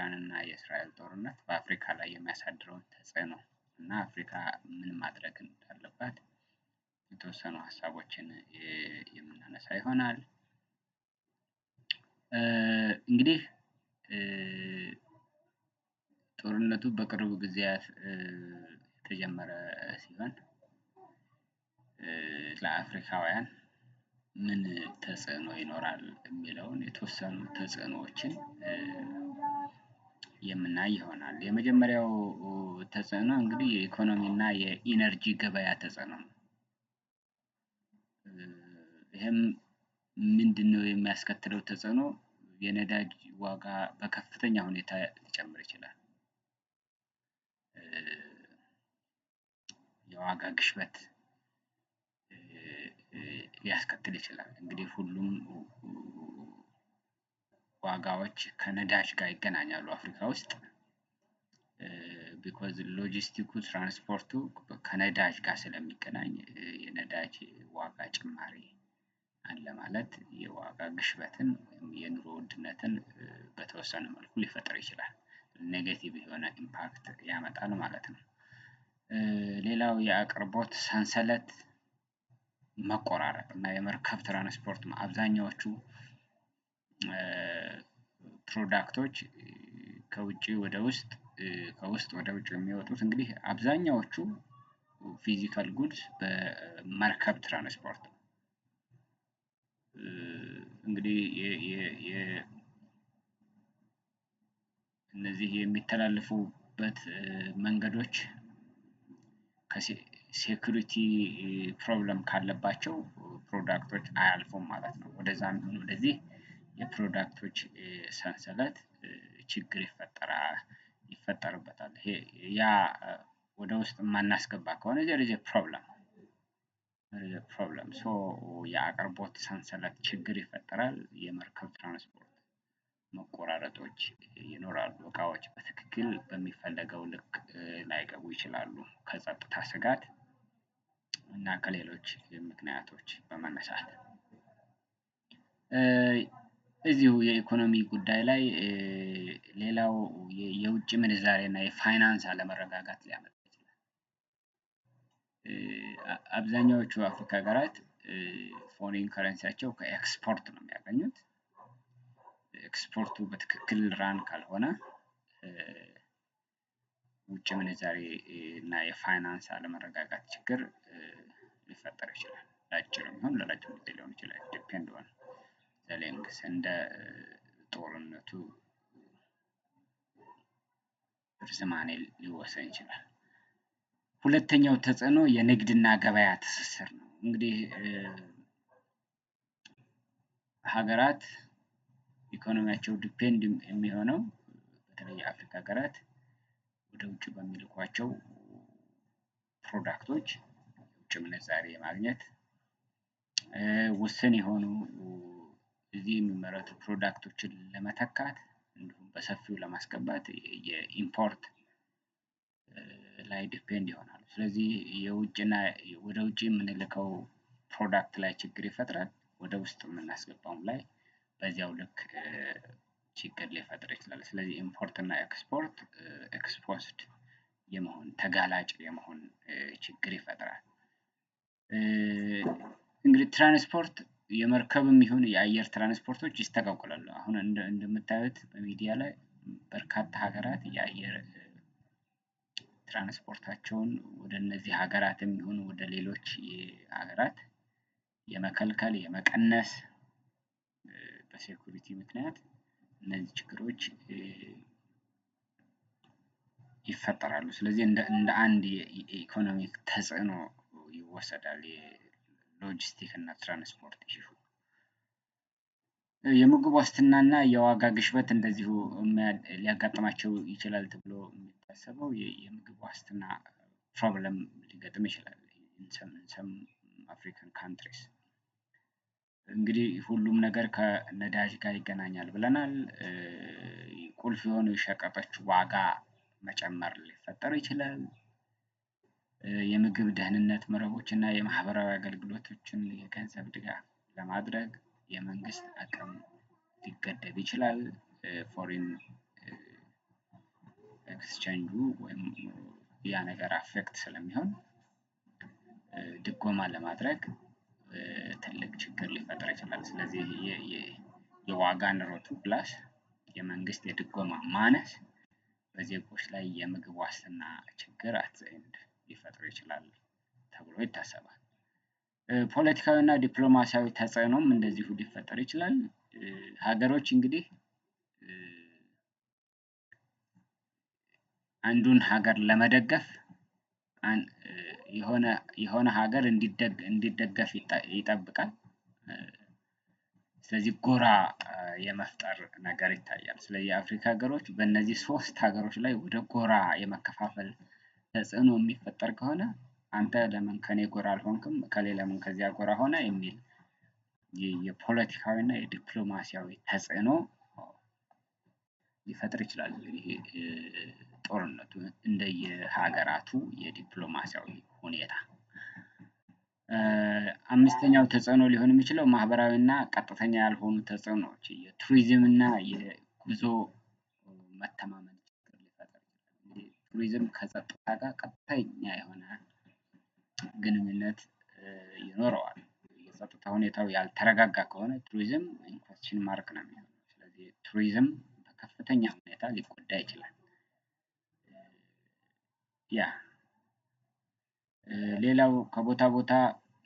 የኢራን እና የእስራኤል ጦርነት በአፍሪካ ላይ የሚያሳድረውን ተጽዕኖ እና አፍሪካ ምን ማድረግ እንዳለባት የተወሰኑ ሀሳቦችን የምናነሳ ይሆናል። እንግዲህ ጦርነቱ በቅርብ ጊዜያት የተጀመረ ሲሆን ለአፍሪካውያን ምን ተጽዕኖ ይኖራል የሚለውን የተወሰኑ ተጽዕኖዎችን የምናይ ይሆናል። የመጀመሪያው ተጽዕኖ እንግዲህ የኢኮኖሚ እና የኢነርጂ ገበያ ተጽዕኖ ነው። ይህም ምንድነው የሚያስከትለው ተጽዕኖ? የነዳጅ ዋጋ በከፍተኛ ሁኔታ ሊጨምር ይችላል። የዋጋ ግሽበት ሊያስከትል ይችላል። እንግዲህ ሁሉም ዋጋዎች ከነዳጅ ጋር ይገናኛሉ አፍሪካ ውስጥ ቢኮዝ ሎጂስቲኩ ትራንስፖርቱ ከነዳጅ ጋር ስለሚገናኝ የነዳጅ ዋጋ ጭማሪ አለ ማለት የዋጋ ግሽበትን ወይም የኑሮ ውድነትን በተወሰነ መልኩ ሊፈጥር ይችላል። ኔጌቲቭ የሆነ ኢምፓክት ያመጣል ማለት ነው። ሌላው የአቅርቦት ሰንሰለት መቆራረጥ እና የመርከብ ትራንስፖርት አብዛኛዎቹ ፕሮዳክቶች ከውጭ ወደ ውስጥ ከውስጥ ወደ ውጭ የሚወጡት እንግዲህ አብዛኛዎቹ ፊዚካል ጉድስ በመርከብ ትራንስፖርት ነው። እንግዲህ እነዚህ የሚተላለፉበት መንገዶች ሴኩሪቲ ፕሮብለም ካለባቸው ፕሮዳክቶች አያልፉም ማለት ነው። ወደዛም ይሁን ወደዚህ የፕሮዳክቶች ሰንሰለት ችግር ይፈጠርበታል። ያ ወደ ውስጥ የማናስገባ ከሆነ there is a problem ሶ የአቅርቦት ሰንሰለት ችግር ይፈጠራል። የመርከብ ትራንስፖርት መቆራረጦች ይኖራሉ። እቃዎች በትክክል በሚፈለገው ልክ ላይገቡ ይችላሉ ከጸጥታ ስጋት እና ከሌሎች ምክንያቶች በመነሳት እዚሁ የኢኮኖሚ ጉዳይ ላይ ሌላው የውጭ ምንዛሬ እና የፋይናንስ አለመረጋጋት ሊያመጣ ይችላል። አብዛኛዎቹ አፍሪካ ሀገራት ፎሬን ከረንሲያቸው ከኤክስፖርት ነው የሚያገኙት። ኤክስፖርቱ በትክክል ራን ካልሆነ ውጭ ምንዛሬ እና የፋይናንስ አለመረጋጋት ችግር ሊፈጠር ይችላል። ለአጭርም ይሁን ለረጅም ጊዜ ሊሆን ይችላል ዲፔንድ ኦን ዘ ሌንግዝ እንደ ጦርነቱ ርዝማኔ ሊወሰን ይችላል። ሁለተኛው ተጽዕኖ የንግድና ገበያ ትስስር ነው። እንግዲህ ሀገራት ኢኮኖሚያቸው ዲፔንድ የሚሆነው በተለይ የአፍሪካ ሀገራት ወደ ውጭ በሚልኳቸው ፕሮዳክቶች የውጭ ምንዛሬ ማግኘት ውስን የሆኑ እዚህ የሚመረቱ ፕሮዳክቶችን ለመተካት እንዲሁም በሰፊው ለማስገባት የኢምፖርት ላይ ዲፔንድ ይሆናሉ። ስለዚህ የውጭና ወደ ውጭ የምንልከው ፕሮዳክት ላይ ችግር ይፈጥራል። ወደ ውስጥ የምናስገባውም ላይ በዚያው ልክ ችግር ሊፈጥር ይችላል። ስለዚህ ኢምፖርት እና ኤክስፖርት ኤክስፖዝድ የመሆን ተጋላጭ የመሆን ችግር ይፈጥራል። እንግዲህ ትራንስፖርት የመርከብም ይሁን የአየር ትራንስፖርቶች ይስተጓጎላሉ። አሁን እንደምታዩት በሚዲያ ላይ በርካታ ሀገራት የአየር ትራንስፖርታቸውን ወደ እነዚህ ሀገራትም ይሁን ወደ ሌሎች ሀገራት የመከልከል የመቀነስ በሴኩሪቲ ምክንያት እነዚህ ችግሮች ይፈጠራሉ። ስለዚህ እንደ አንድ የኢኮኖሚክ ተጽዕኖ ይወሰዳል የሎጂስቲክ እና ትራንስፖርት ኢሹ። የምግብ ዋስትና እና የዋጋ ግሽበት እንደዚሁ ሊያጋጥማቸው ይችላል ተብሎ የሚታሰበው የምግብ ዋስትና ፕሮብለም ሊገጥም ይችላል in some African countries። እንግዲህ ሁሉም ነገር ከነዳጅ ጋር ይገናኛል ብለናል። ቁልፍ የሆኑ የሸቀጦች ዋጋ መጨመር ሊፈጠር ይችላል። የምግብ ደህንነት መረቦች እና የማህበራዊ አገልግሎቶችን የገንዘብ ድጋፍ ለማድረግ የመንግስት አቅም ሊገደብ ይችላል። ፎሬን ኤክስቼንጁ ወይም ያ ነገር አፌክት ስለሚሆን ድጎማ ለማድረግ ትልቅ ችግር ሊፈጥር ይችላል። ስለዚህ የዋጋ ንረቱ ፕላስ የመንግስት የድጎማ ማነስ በዜጎች ላይ የምግብ ዋስትና ችግር ሊፈጥር ይችላል ተብሎ ይታሰባል። ፖለቲካዊ እና ዲፕሎማሲያዊ ተጽዕኖም እንደዚሁ ሊፈጠር ይችላል። ሀገሮች እንግዲህ አንዱን ሀገር ለመደገፍ የሆነ ሀገር እንዲደገፍ ይጠብቃል። ስለዚህ ጎራ የመፍጠር ነገር ይታያል። ስለዚህ የአፍሪካ ሀገሮች በእነዚህ 3 ሀገሮች ላይ ወደ ጎራ የመከፋፈል ተጽዕኖ የሚፈጠር ከሆነ አንተ ለምን ከኔ ጎራ አልሆንክም፣ ከሌ ለምን ከዚያ ጎራ ሆነ የሚል የፖለቲካዊ እና የዲፕሎማሲያዊ ተጽዕኖ ሊፈጥር ይችላል። እንግዲህ ጦርነቱ እንደየሀገራቱ የዲፕሎማሲያዊ ሁኔታ። አምስተኛው ተጽዕኖ ሊሆን የሚችለው ማህበራዊ እና ቀጥተኛ ያልሆኑ ተጽዕኖዎች የቱሪዝም እና የጉዞ መተማመን ችግር ሊፈጥር ይችላል። ቱሪዝም ከጸጥታ ጋር ቀጥተኛ የሆነ ግንኙነት ይኖረዋል። የጸጥታ ሁኔታው ያልተረጋጋ ከሆነ ቱሪዝም ኢንኩዌስችን ማርክ ነው የሚሆነው። ስለዚህ ቱሪዝም በከፍተኛ ሁኔታ ሊጎዳ ይችላል። ሌላው ከቦታ ቦታ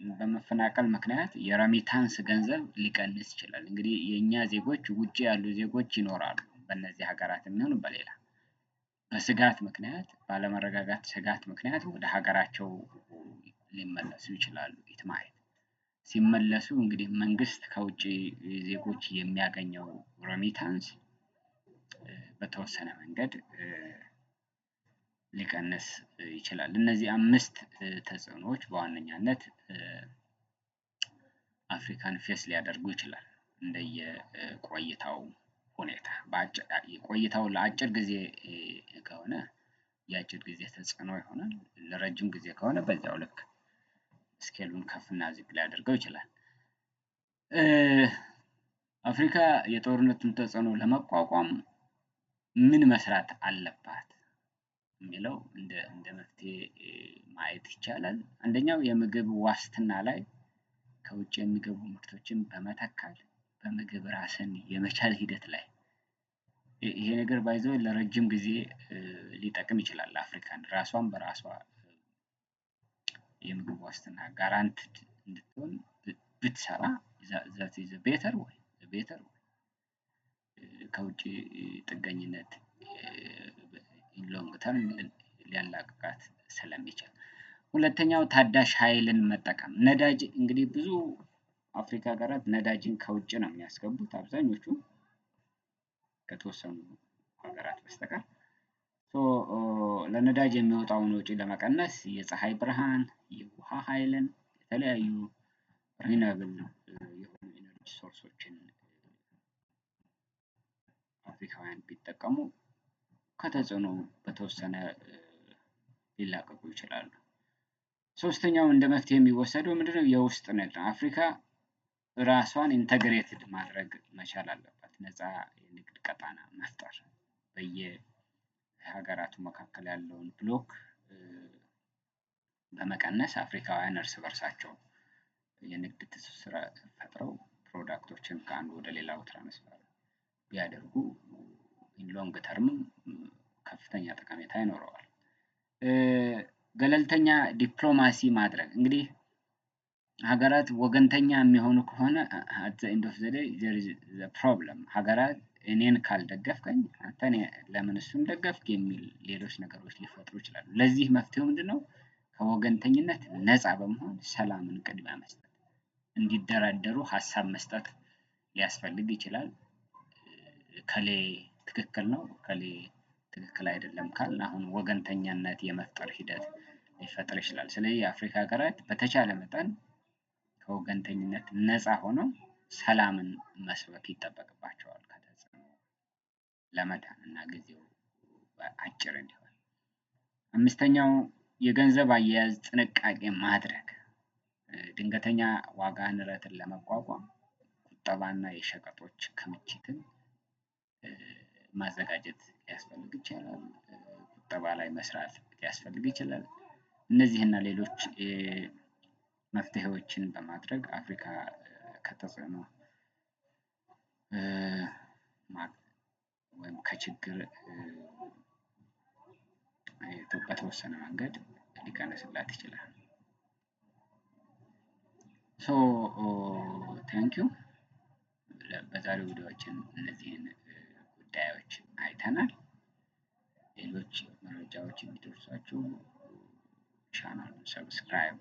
በመፈናቀል ምክንያት የረሚታንስ ገንዘብ ሊቀንስ ይችላል። እንግዲህ የኛ ዜጎች ውጪ ያሉ ዜጎች ይኖራሉ በእነዚህ ሀገራት የሚሆኑ በሌላ በስጋት ምክንያት ባለመረጋጋት ስጋት ምክንያት ወደ ሀገራቸው ሊመለሱ ይችላሉ። ኢትማይል ሲመለሱ እንግዲህ መንግስት ከውጪ ዜጎች የሚያገኘው ረሚታንስ በተወሰነ መንገድ ሊቀንስ ይችላል። እነዚህ 5 ተጽዕኖዎች በዋነኛነት አፍሪካን ፌስ ሊያደርጉ ይችላል እንደየቆይታው ሁኔታ። ቆይታው ለአጭር ጊዜ ከሆነ የአጭር ጊዜ ተጽዕኖ ይሆናል። ለረጅም ጊዜ ከሆነ በዛው ልክ ስኬሉን ከፍና ዝቅ ሊያደርገው ይችላል። አፍሪካ የጦርነቱን ተጽዕኖ ለመቋቋም ምን መስራት አለባት የሚለው እንደ መፍትሄ ማየት ይቻላል። አንደኛው የምግብ ዋስትና ላይ ከውጭ የሚገቡ ምርቶችን በመተካት በምግብ ራስን የመቻል ሂደት ላይ ይሄ ነገር ባይ ዘ ዌይ ለረጅም ጊዜ ሊጠቅም ይችላል። አፍሪካን ራሷን በራሷ የምግብ ዋስትና ጋራንትድ እንድትሆን ብትሰራ that is a better way ከውጭ ጥገኝነት ኢን ሎንግ ተርም ሊያላቅቃት ስለሚችል። ሁለተኛው ታዳሽ ኃይልን መጠቀም። ነዳጅ እንግዲህ ብዙ አፍሪካ ሀገራት ነዳጅን ከውጭ ነው የሚያስገቡት አብዛኞቹ ከተወሰኑ ሀገራት በስተቀር። ለነዳጅ የሚወጣውን ወጪ ለመቀነስ የፀሐይ ብርሃን፣ የውሃ ኃይልን፣ የተለያዩ ሪኒውዌብል የሆኑ ኢነርጂ ሶርሶችን አፍሪካውያን ቢጠቀሙ ከተጽዕኖ በተወሰነ ሊላቀቁ ይችላሉ። ሶስተኛው እንደ መፍትሄ የሚወሰደው ምንድነው? የውስጥ ንግድ። አፍሪካ ራሷን ኢንተግሬትድ ማድረግ መቻል አለባት። ነፃ የንግድ ቀጣና መፍጠር በየሀገራቱ መካከል ያለውን ብሎክ በመቀነስ አፍሪካውያን እርስ በርሳቸው የንግድ ትስስር ፈጥረው ፕሮዳክቶችን ከአንዱ ወደ ሌላው ትራንስፈር ቢያደርጉ ኢን ሎንግ ተርም ከፍተኛ ጠቀሜታ ይኖረዋል። ገለልተኛ ዲፕሎማሲ ማድረግ። እንግዲህ ሀገራት ወገንተኛ የሚሆኑ ከሆነ at the end of the day there is the problem ሀገራት እኔን ካልደገፍከኝ አንተ ለምን እሱን ደገፍክ የሚል ሌሎች ነገሮች ሊፈጥሩ ይችላሉ። ለዚህ መፍትሄው ምንድነው? ከወገንተኝነት ነፃ በመሆን ሰላምን ቅድሚያ መስጠት፣ እንዲደራደሩ ሀሳብ መስጠት ሊያስፈልግ ይችላል። ከሌ ትክክል ነው ከሌ ትክክል አይደለም ካልን አሁን ወገንተኛነት የመፍጠር ሂደት ሊፈጥር ይችላል። ስለዚህ የአፍሪካ ሀገራት በተቻለ መጠን ከወገንተኝነት ነፃ ሆነው ሰላምን መስበክ ይጠበቅባቸዋል ከተጽዕኖ ለመዳን እና ጊዜው አጭር እንዲሆን። አምስተኛው የገንዘብ አያያዝ ጥንቃቄ ማድረግ። ድንገተኛ ዋጋ ንረትን ለመቋቋም ቁጠባና የሸቀጦች ክምችትን ማዘጋጀት ሊያስፈልግ ይችላል። ቁጠባ ላይ መስራት ሊያስፈልግ ይችላል። እነዚህና ሌሎች መፍትሄዎችን በማድረግ አፍሪካ ከተጽዕኖ ወይም ከችግር በተወሰነ መንገድ ሊቀንስላት ይችላል። ሶ ታንክ ዩ። በዛሬው ቪዲዮአችን እነዚህን ጉዳዮች አይተናል። ሌሎች መረጃዎች እንዲደርሷችሁ ቻናሉን ሰብስክራይብ